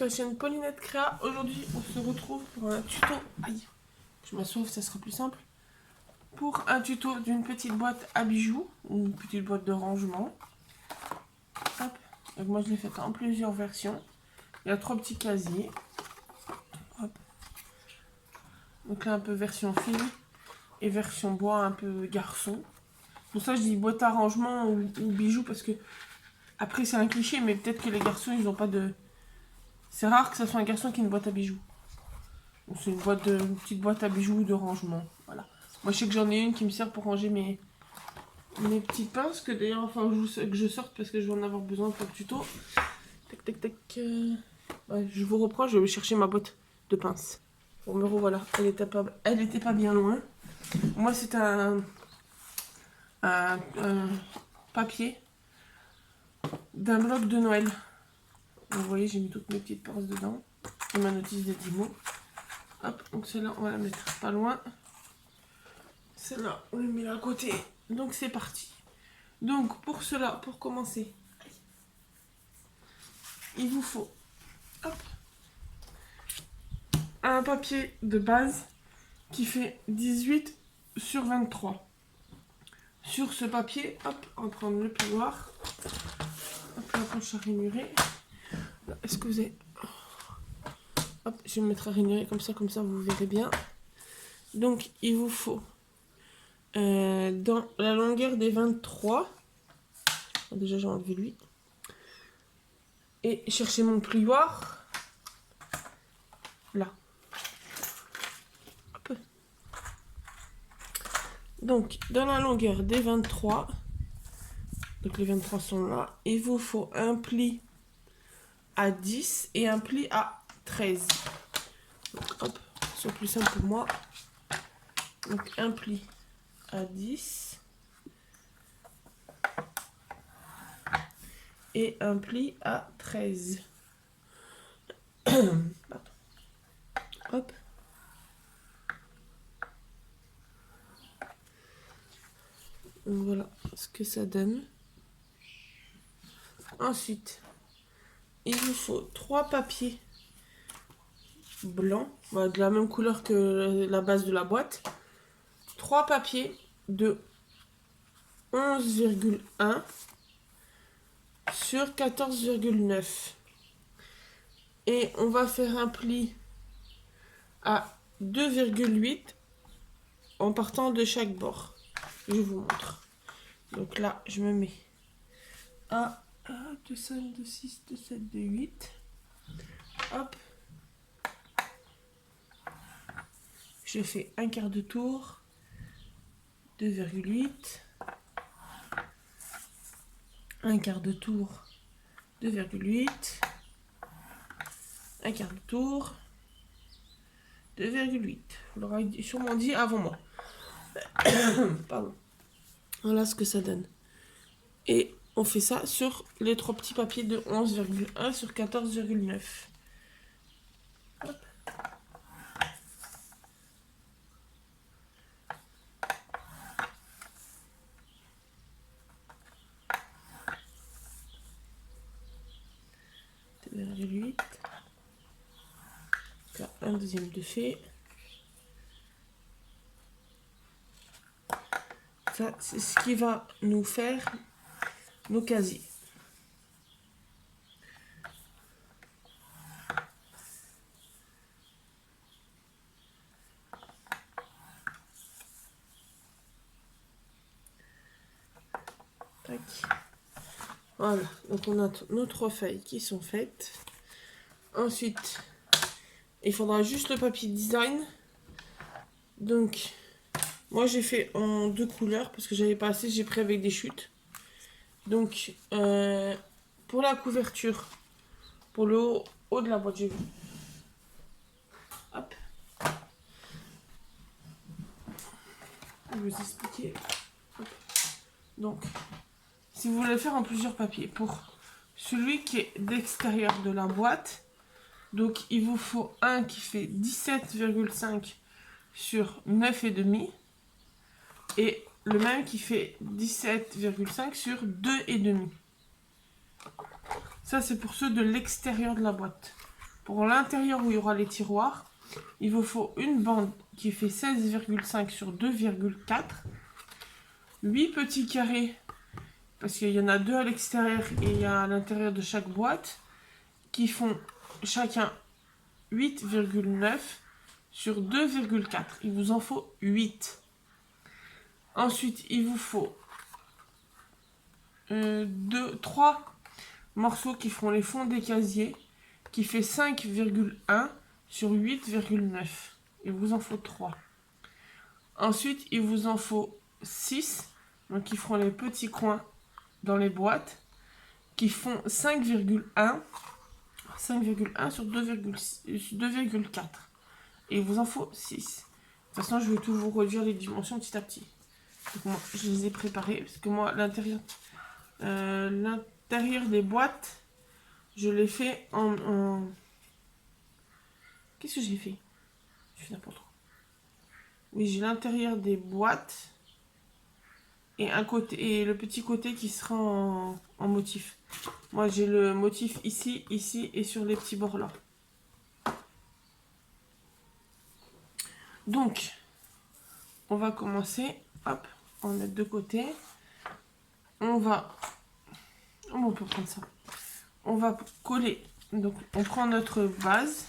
la chaîne Paulinette Créa. Aujourd'hui, on se retrouve pour un tuto. Aïe, je m'assois, ça sera plus simple. Pour un tuto d'une petite boîte à bijoux, une petite boîte de rangement. Hop. Donc moi, je l'ai faite en plusieurs versions. Il y a 3 petits casiers. Hop. Donc là, un peu version fille et version bois, un peu garçon. Pour ça, je dis boîte à rangement ou bijoux parce que après, c'est un cliché, mais peut-être que les garçons, ils n'ont pas de. C'est rare que ce soit un garçon qui ait une boîte à bijoux. C'est une petite boîte à bijoux de rangement. Voilà. Moi, je sais que j'en ai une qui me sert pour ranger mes petites pinces. Que d'ailleurs, enfin, que je sorte parce que je vais en avoir besoin pour le tuto. Tac, tac, tac. Ouais, je vous reprends, je vais chercher ma boîte de pinces. Bon, me revoilà. Elle était pas bien loin. Moi, c'est un papier d'un bloc de Noël. Vous voyez, j'ai mis toutes mes petites pinces dedans. Et ma notice de 10 mots. Hop, donc celle-là, on va la mettre pas loin. Celle-là, on la met à côté. Donc c'est parti. Donc pour cela, pour commencer, il vous faut hop, un papier de base qui fait 18 sur 23. Sur ce papier, hop, on va prendre le plioir. Hop, la planche à rainurer. Est-ce que vous avez... Hop, je vais me mettre à rainurer comme ça vous verrez bien. Donc il vous faut dans la longueur des 23. Déjà j'ai enlevé lui. Et chercher mon plioir. Là. Hop. Donc dans la longueur des 23. Donc les 23 sont là. Il vous faut un pli à 10 et un pli à 13. Donc hop, c'est plus simple pour moi. Donc un pli à 10 et un pli à 13. Pardon. Hop. Donc voilà ce que ça donne. Ensuite, il vous faut 3 papiers blancs, de la même couleur que la base de la boîte. 3 papiers de 11,1 sur 14,9. Et on va faire un pli à 2,8 en partant de chaque bord. Je vous montre. Donc là, je me mets à 2, 5, 2, 6, 2, 7, 2, 8. Hop. Je fais un quart de tour. 2,8. Un quart de tour. 2,8. Un quart de tour. 2,8. Vous l'aurez sûrement dit avant moi. Pardon. Voilà ce que ça donne. Et on fait ça sur les 3 petits papiers de 11,1 sur 14,9. Hop. Un deuxième de fait. Ça, c'est ce qui va nous faire nos casiers. Tac. Voilà, donc on a nos 3 feuilles qui sont faites. Ensuite, il faudra juste le papier design. Donc, moi j'ai fait en 2 couleurs parce que j'avais pas assez, j'ai pris avec des chutes. Donc, pour la couverture, pour le haut de la boîte, j'ai vu. Hop. Je vais vous expliquer. Hop. Donc, si vous voulez le faire en plusieurs papiers, pour celui qui est d'extérieur de la boîte, donc il vous faut un qui fait 17,5 sur 9,5 et le même qui fait 17,5 sur 2,5. Ça c'est pour ceux de l'extérieur de la boîte. Pour l'intérieur où il y aura les tiroirs, il vous faut une bande qui fait 16,5 sur 2,4. 8 petits carrés, parce qu'il y en a 2 à l'extérieur et il y a à l'intérieur de chaque boîte, qui font chacun 8,9 sur 2,4. Il vous en faut 8. Ensuite, il vous faut 3 morceaux qui feront les fonds des casiers, qui fait 5,1 sur 8,9. Il vous en faut 3. Ensuite, il vous en faut 6, donc qui feront les petits coins dans les boîtes, qui font 5,1 sur 2,4. Et il vous en faut 6. De toute façon, je vais tout vous redire les dimensions petit à petit. Donc moi, je les ai préparés, parce que moi, l'intérieur des boîtes, je l'ai fait en... Qu'est-ce que j'ai fait? Je fais n'importe quoi. Oui, j'ai l'intérieur des boîtes et un côté et le petit côté qui sera en motif. Moi, j'ai le motif ici, ici et sur les petits bords là. Donc, on va commencer. Hop, on va mettre de côté. On va... on peut prendre ça. On va coller. Donc, on prend notre base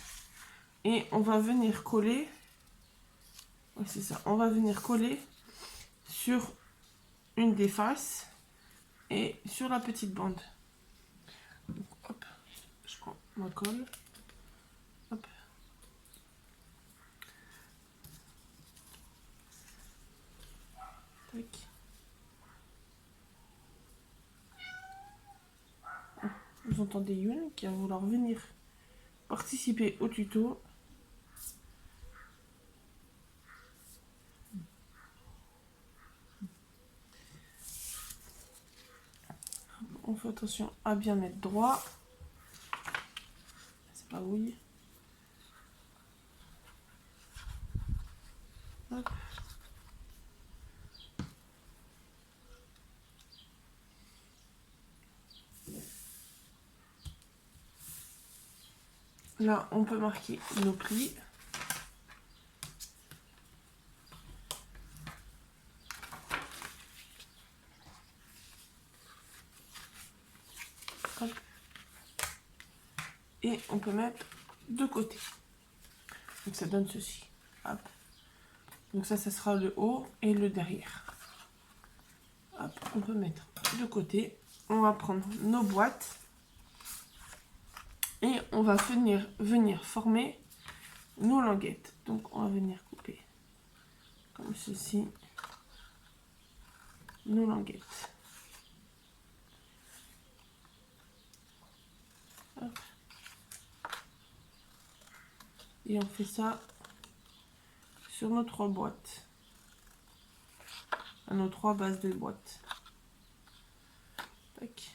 et on va venir coller. Ouais, c'est ça. On va venir coller sur une des faces et sur la petite bande. Donc, hop, je prends ma colle. Hop. Tac. Vous entendez Youn qui va vouloir venir participer au tuto. On fait attention à bien mettre droit. C'est pas oui. Hop. Là, on peut marquer nos plis. Hop. Et on peut mettre de côté. Donc ça donne ceci. Hop. Donc ça sera le haut et le derrière. Hop, on peut mettre de côté. On va prendre nos boîtes. Et on va venir former nos languettes. Donc on va venir couper comme ceci nos languettes. Hop. Et on fait ça sur nos 3 boîtes, à nos 3 bases de boîtes. Tac.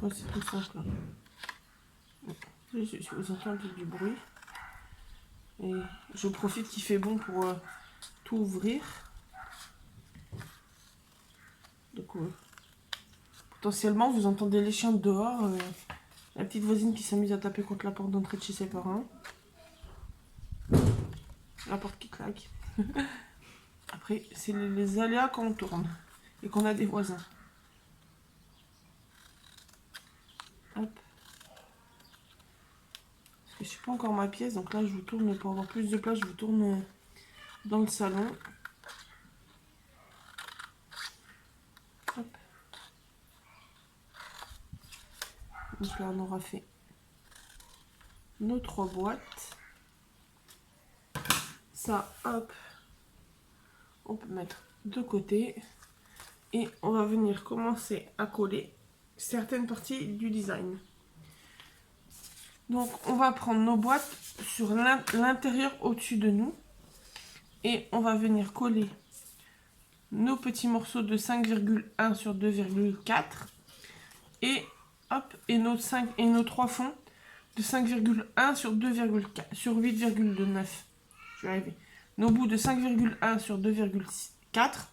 Ouais, c'est tout simple. Vous entendez du bruit. Et je profite qu'il fait bon pour tout ouvrir. Donc potentiellement vous entendez les chiens dehors. La petite voisine qui s'amuse à taper contre la porte d'entrée de chez ses parents. La porte qui claque. Après, c'est les aléas quand on tourne et qu'on a des voisins. Hop. Parce que je suis pas encore ma pièce, donc là je vous tourne pour avoir plus de place, je vous tourne dans le salon. Hop. Donc là on aura fait nos 3 boîtes. Ça, hop, on peut mettre de côté. Et on va venir commencer à coller certaines parties du design. Donc on va prendre nos boîtes sur l'intérieur au-dessus de nous. Et on va venir coller nos petits morceaux de 5,1 sur 2,4. Et hop, et nos 3 fonds de 5,1 sur 2,4 sur 8,9. Je vais arriver. Nos bouts de 5,1 sur 2,4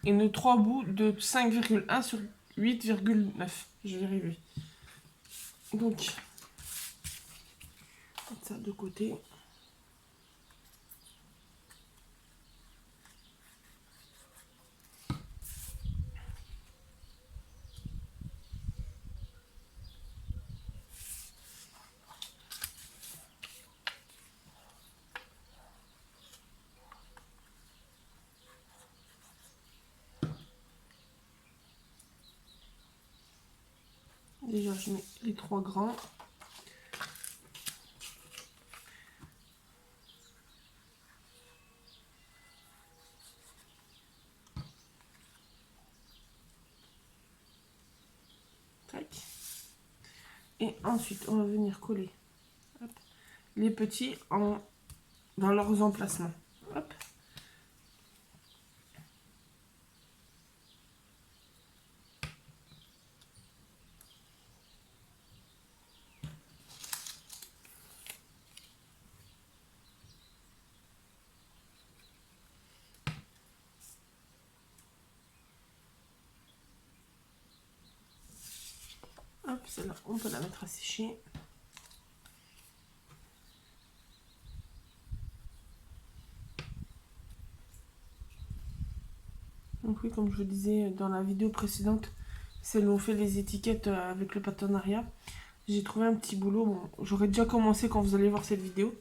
et nos 3 bouts de 5,1 sur 8,9. Je vais arriver. Donc, mettre ça de côté. Déjà, je mets les 3 grands. Tac. Et ensuite, on va venir coller hop, les petits dans leurs emplacements. Hop. Hop, celle-là, on peut la mettre à sécher. Donc oui, comme je vous disais dans la vidéo précédente, celle où on fait les étiquettes avec le partenariat, j'ai trouvé un petit boulot. Bon, j'aurais déjà commencé quand vous allez voir cette vidéo.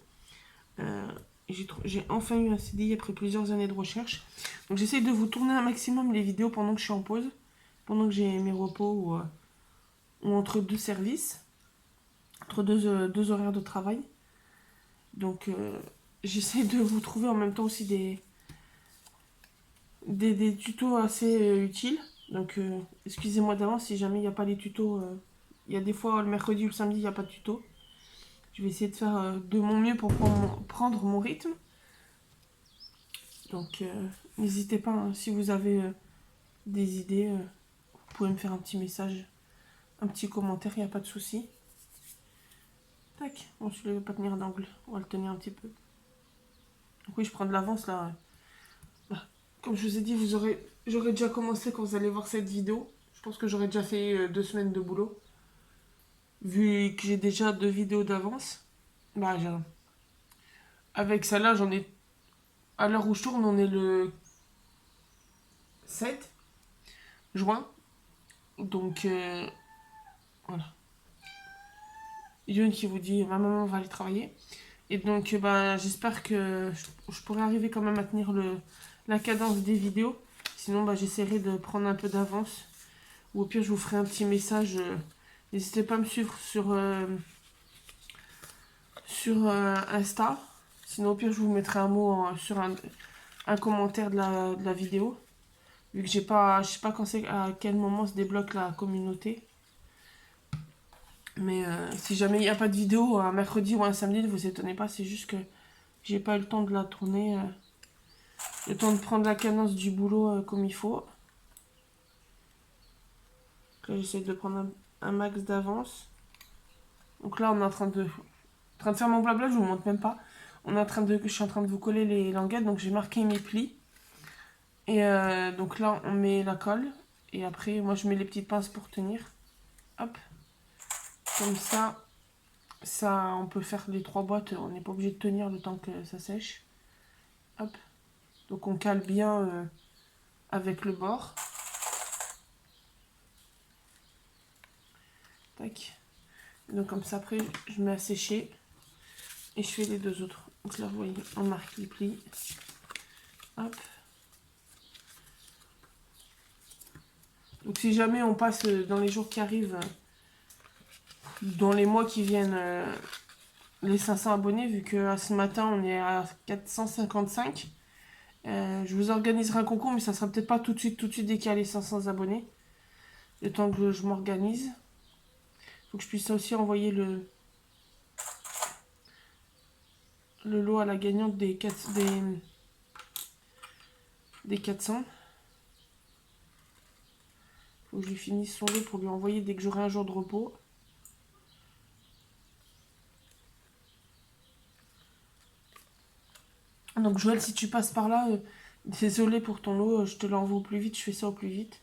J'ai enfin eu un CDI après plusieurs années de recherche. Donc j'essaie de vous tourner un maximum les vidéos pendant que je suis en pause, pendant que j'ai mes repos ou entre deux services, entre deux horaires de travail. Donc j'essaie de vous trouver en même temps aussi des tutos assez utiles. Donc excusez-moi d'avance si jamais il n'y a pas les tutos. Il y a des fois le mercredi ou le samedi il n'y a pas de tuto. Je vais essayer de faire de mon mieux pour prendre mon rythme. Donc n'hésitez pas, hein, si vous avez des idées, vous pouvez me faire un petit message, un petit commentaire, il n'y a pas de souci. Tac, bon celui-là ne va pas tenir d'angle, on va le tenir un petit peu. Donc oui, je prends de l'avance là. Comme je vous ai dit, j'aurais déjà commencé quand vous allez voir cette vidéo. Je pense que j'aurais déjà fait 2 semaines de boulot. Vu que j'ai déjà 2 vidéos d'avance. Bah, avec celle-là, j'en ai... À l'heure où je tourne, on est le 7 juin. Donc, voilà. Youn qui vous dit, ma maman va aller travailler. Et donc, bah, j'espère que je pourrai arriver quand même à tenir la cadence des vidéos. Sinon, bah, j'essaierai de prendre un peu d'avance. Ou au pire, je vous ferai un petit message. N'hésitez pas à me suivre sur Insta. Sinon, au pire, je vous mettrai un mot sur un commentaire de la vidéo. Vu que je sais pas quand c'est, à quel moment se débloque la communauté. Mais si jamais il n'y a pas de vidéo un mercredi ou un samedi, ne vous étonnez pas. C'est juste que j'ai pas eu le temps de la tourner. Le temps de prendre la cadence du boulot comme il faut. Là, j'essaie de prendre un max d'avance. Donc là, on est en train de faire mon blabla, je vous montre même pas. Je suis en train de vous coller les languettes, donc j'ai marqué mes plis. Et donc là, on met la colle. Et après, moi, je mets les petites pinces pour tenir. Hop. Comme ça, on peut faire les 3 boîtes. On n'est pas obligé de tenir le temps que ça sèche. Hop. Donc on cale bien avec le bord. Tac. Donc comme ça, après, je mets à sécher. Et je fais les 2 autres. Donc là, vous voyez, on marque les plis. Hop. Donc si jamais on passe dans les jours qui arrivent, dans les mois qui viennent, les 500 abonnés, vu que ce matin on est à 455, Je vous organiserai un concours, mais ça sera peut-être pas tout de suite dès qu'il y a les 500 abonnés. Le temps que je m'organise. Faut que je puisse aussi envoyer le lot à la gagnante des 400. Faut que je lui finisse son lot pour lui envoyer dès que j'aurai un jour de repos. Donc Joël, si tu passes par là, désolé pour ton lot, je te l'envoie au plus vite, je fais ça au plus vite.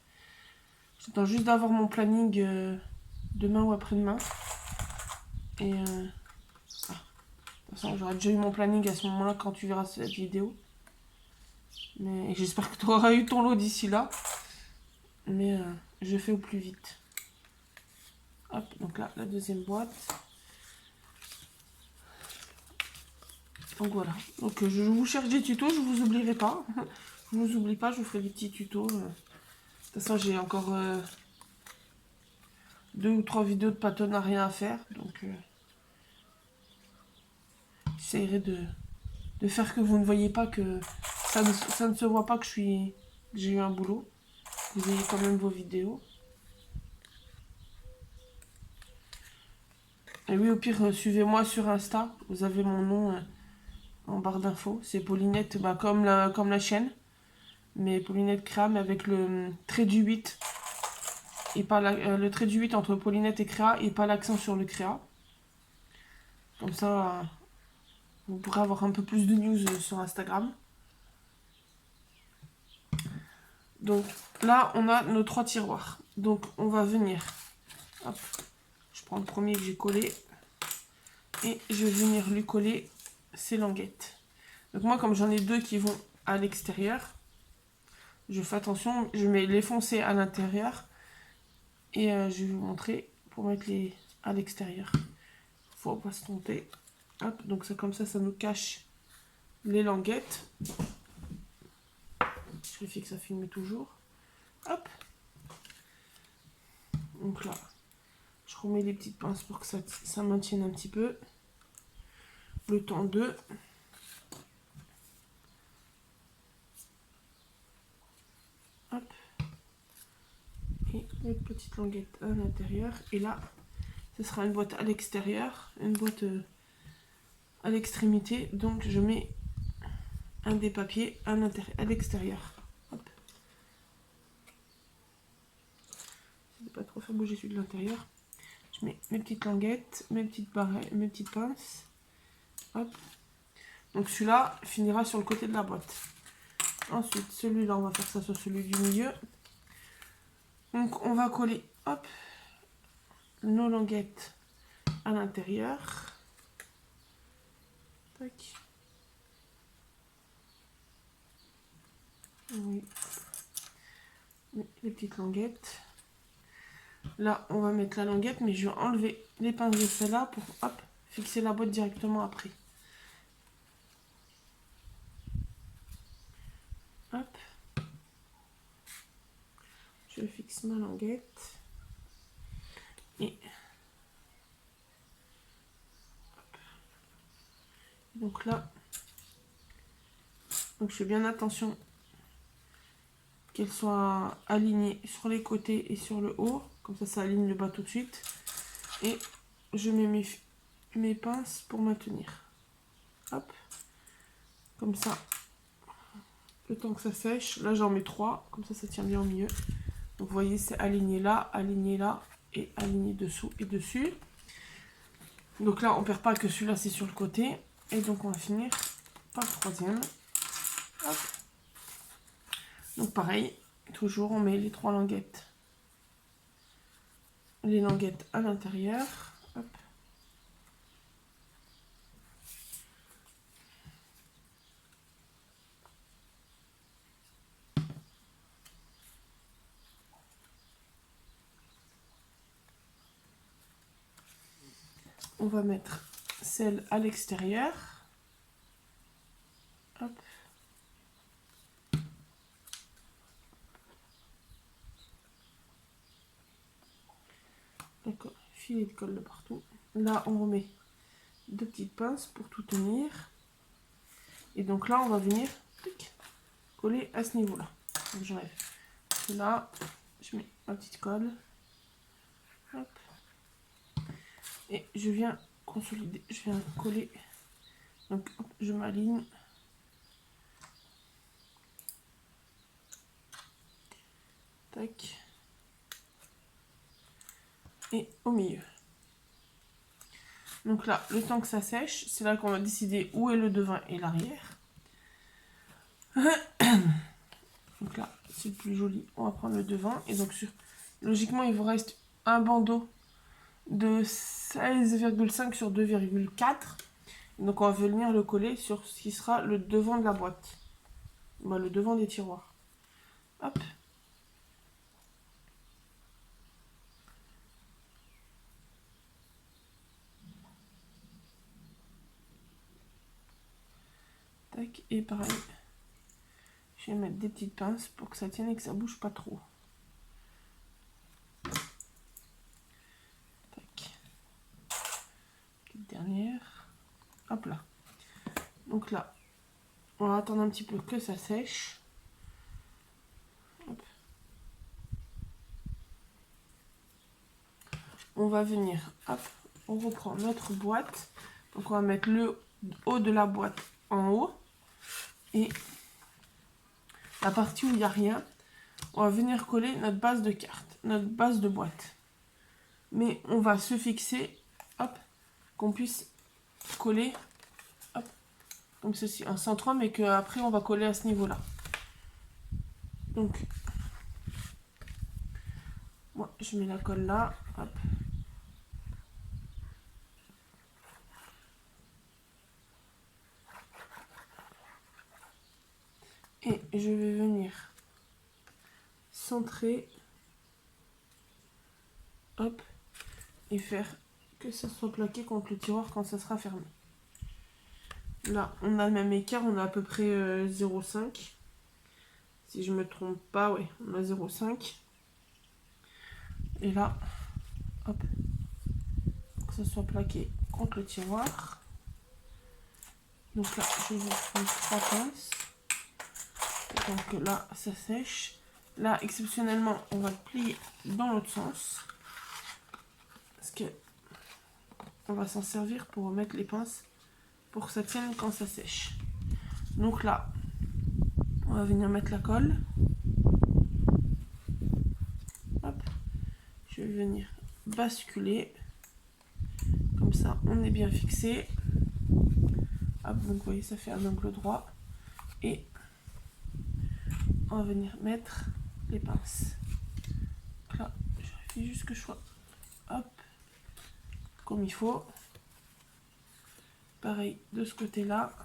J'attends juste d'avoir mon planning demain ou après-demain. Et de toute façon, j'aurai déjà eu mon planning à ce moment-là quand tu verras cette vidéo. Mais j'espère que tu auras eu ton lot d'ici là. Mais je fais au plus vite. Hop, donc là, la deuxième boîte. Donc voilà. Donc je vous cherche des tutos, je vous oublierai pas. Je vous oublie pas, je vous ferai des petits tutos. De toute façon, j'ai encore 2 ou 3 vidéos de partenariat à faire. Donc j'essaierai de faire que vous ne voyez pas que ça ne se voit pas que j'ai eu un boulot. Vous ayez quand même vos vidéos. Et oui, au pire, suivez-moi sur Insta. Vous avez mon nom en barre d'infos. C'est Paulinette, comme la chaîne. Mais Paulinette Créa, mais avec le trait du 8. Et pas le trait du 8 entre Paulinette et Créa. Et pas l'accent sur le Créa. Comme ça, vous pourrez avoir un peu plus de news sur Instagram. Donc là, on a nos 3 tiroirs. Donc on va venir. Hop. Je prends le premier que j'ai collé. Et je vais venir lui coller ces languettes. Donc moi, comme j'en ai 2 qui vont à l'extérieur, je fais attention, je mets les foncés à l'intérieur. Et je vais vous montrer pour mettre les à l'extérieur. Faut pas se tromper. Hop, donc c'est comme ça nous cache les languettes. Je vérifie que ça filme toujours. Hop. Donc là, je remets les petites pinces pour que ça maintienne un petit peu. Le temps de... Hop. Et les petites languettes à l'intérieur. Et là, ce sera une boîte à l'extérieur. Une boîte à l'extrémité. Donc je mets un des papiers à l'extérieur. Hop. Je ne pas trop faire bouger celui de l'intérieur. Je mets mes petites languettes, mes petites pinces. Hop. Donc celui-là finira sur le côté de la boîte. Ensuite, celui-là, on va faire ça sur celui du milieu. Donc on va coller, hop, nos languettes à l'intérieur. Tac. Oui. Les petites languettes. Là, on va mettre la languette, mais je vais enlever les pinces de celle-là pour, hop, fixer la boîte directement après. Hop. Je fixe ma languette. Et hop. Donc là, donc je fais bien attention qu'elle soit alignée sur les côtés et sur le haut. Comme ça aligne le bas tout de suite. Et je mets mes pinces pour maintenir. Hop. Comme ça. Le temps que ça sèche. Là, j'en mets 3. Comme ça tient bien au milieu. Donc, vous voyez, c'est aligné là et aligné dessous et dessus. Donc là, on perd pas que celui-là, c'est sur le côté. Et donc, on va finir par le troisième. Hop. Donc, pareil. Toujours, on met les 3 languettes. Les languettes à l'intérieur. Hop. On va mettre celle à l'extérieur. Hop. D'accord, filet de colle de partout. Là, on remet 2 petites pinces pour tout tenir. Et donc là, on va venir coller à ce niveau-là. Donc j'enlève là, je mets ma petite colle. Hop. Et je viens consolider, je viens coller. Donc hop, je m'aligne. Tac. Et au milieu. Donc là, le temps que ça sèche, c'est là qu'on va décider où est le devant et l'arrière. Donc là, c'est le plus joli. On va prendre le devant. Et donc, logiquement, il vous reste un bandeau de 16,5 sur 2,4. Donc, on va venir le coller sur ce qui sera le devant de la boîte. Bah, le devant des tiroirs. Hop. Tac. Et pareil, je vais mettre des petites pinces pour que ça tienne et que ça bouge pas trop. Tac. Petite dernière. Hop là. Donc là, on va attendre un petit peu que ça sèche. Hop. On va venir, hop, on reprend notre boîte. Donc on va mettre le haut de la boîte en haut. Et la partie où il n'y a rien, on va venir coller notre base de carte, notre base de boîte. Mais on va se fixer, hop, qu'on puisse coller, hop, comme ceci, en centrant, mais qu'après on va coller à ce niveau-là. Donc, moi, je mets la colle là, hop. Et je vais venir centrer, hop, et faire que ça soit plaqué contre le tiroir quand ça sera fermé. Là, on a le même écart, on a à peu près 0,5. Si je me trompe pas, ouais, on a 0,5. Et là, hop, que ça soit plaqué contre le tiroir. Donc là, je vais prendre 3 pinces. Donc là, ça sèche. Là, exceptionnellement, on va le plier dans l'autre sens. Parce que on va s'en servir pour mettre les pinces pour que ça tienne quand ça sèche. Donc là, on va venir mettre la colle. Hop. Je vais venir basculer. Comme ça, on est bien fixé. Hop, donc vous voyez, ça fait un angle droit. Et on va venir mettre les pinces. Donc là, je vérifie juste que je sois, hop, comme il faut. Pareil de ce côté-là.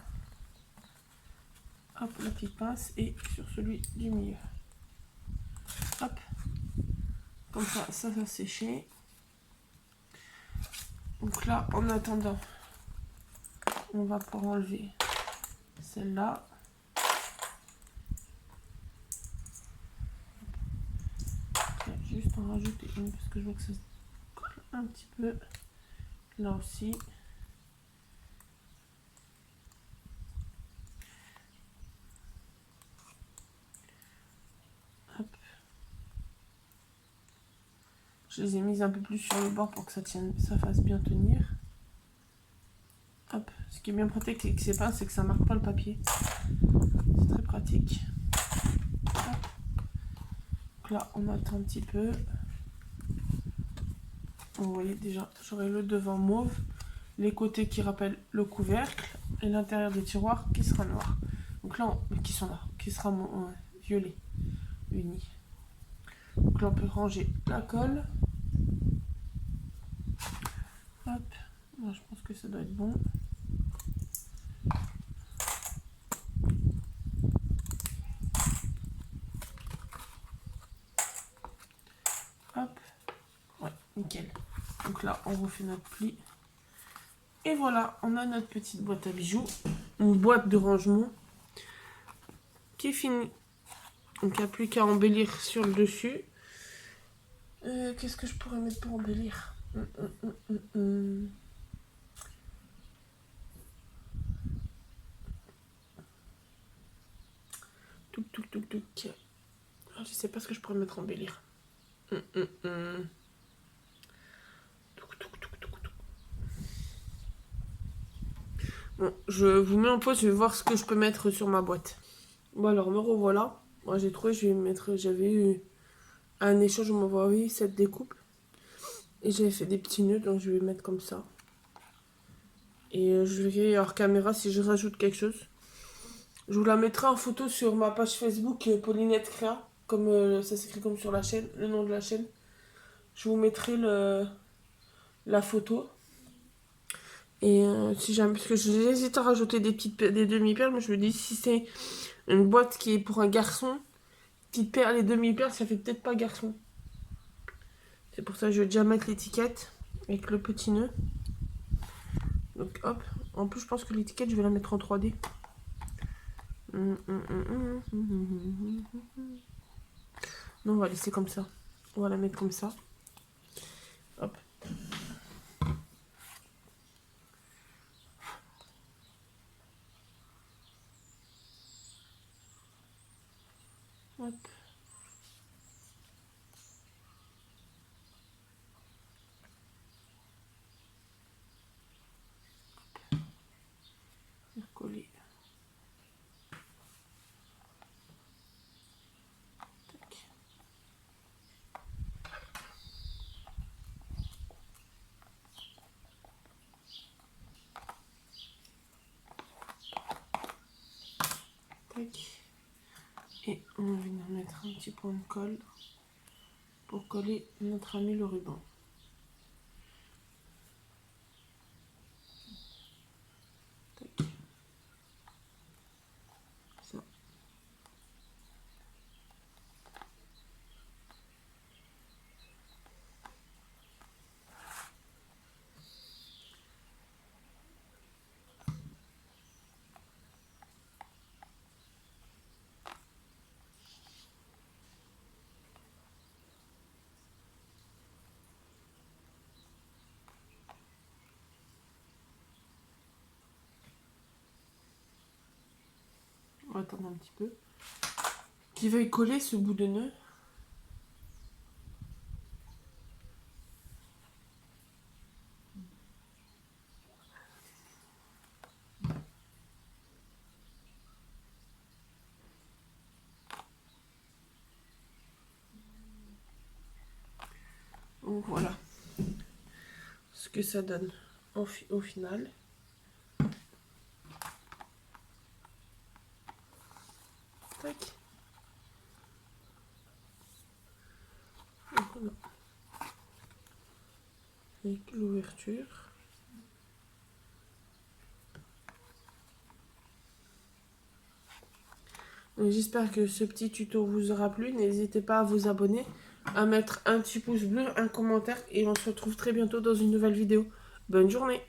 Hop, la petite pince et sur celui du milieu. Hop. Comme ça, ça va sécher. Donc là, en attendant, on va pouvoir enlever celle-là. Juste en rajouter une parce que je vois que ça se colle un petit peu. Là aussi. Hop. Je les ai mises un peu plus sur le bord pour que ça tienne, ça fasse bien tenir. Hop. Ce qui est bien pratique avec ces pinces, c'est que ça marque pas le papier. C'est très pratique. Hop. Donc là, on attend un petit peu. Vous voyez déjà, j'aurai le devant mauve, les côtés qui rappellent le couvercle et l'intérieur des tiroirs qui sera noir. Donc là, qui sont là, qui sera violet, uni. Donc là, on peut ranger la colle. Hop, là, je pense que ça doit être bon. Hop, ouais, nickel. Donc là, on refait notre pli. Et voilà, on a notre petite boîte à bijoux, une boîte de rangement qui est finie. Donc il n'y a plus qu'à embellir sur le dessus. Qu'est-ce que je pourrais mettre pour embellir? Touc, touc, touc, touc. Je sais pas ce que je pourrais mettre en embellir. Touc, touc, touc, touc, touc. Bon, je vous mets en pause, je vais voir ce que je peux mettre sur ma boîte. Bon alors, me revoilà. Moi j'ai trouvé, je vais mettre, j'avais eu un échange, on m'envoie envoyé cette découpe. Et j'avais fait des petits nœuds, donc je vais mettre comme ça. Et je verrai hors caméra si je rajoute quelque chose. Je vous la mettrai en photo sur ma page Facebook Paulinette Créa, comme ça s'écrit comme sur la chaîne, le nom de la chaîne. Je vous mettrai la photo. Et si jamais, parce que j'hésite à rajouter des demi-perles, mais je me dis si c'est une boîte qui est pour un garçon, petite perle et demi-perles, ça fait peut-être pas garçon. C'est pour ça que je vais déjà mettre l'étiquette avec le petit nœud. Donc hop, en plus je pense que l'étiquette je vais la mettre en 3D. Non, on va laisser comme ça. On va la mettre comme ça. Hop. Hop. Coller. Tac. Tac. Et on va venir mettre un petit point de colle pour coller notre ami le ruban. Tac. Ça. On va attendre un petit peu. Qui veuille coller ce bout de nœud. Donc voilà ce que ça donne au final. Tac. Donc voilà. Avec l'ouverture. J'espère que ce petit tuto vous aura plu. N'hésitez pas à vous abonner, à mettre un petit pouce bleu, un commentaire et on se retrouve très bientôt dans une nouvelle vidéo. Bonne journée!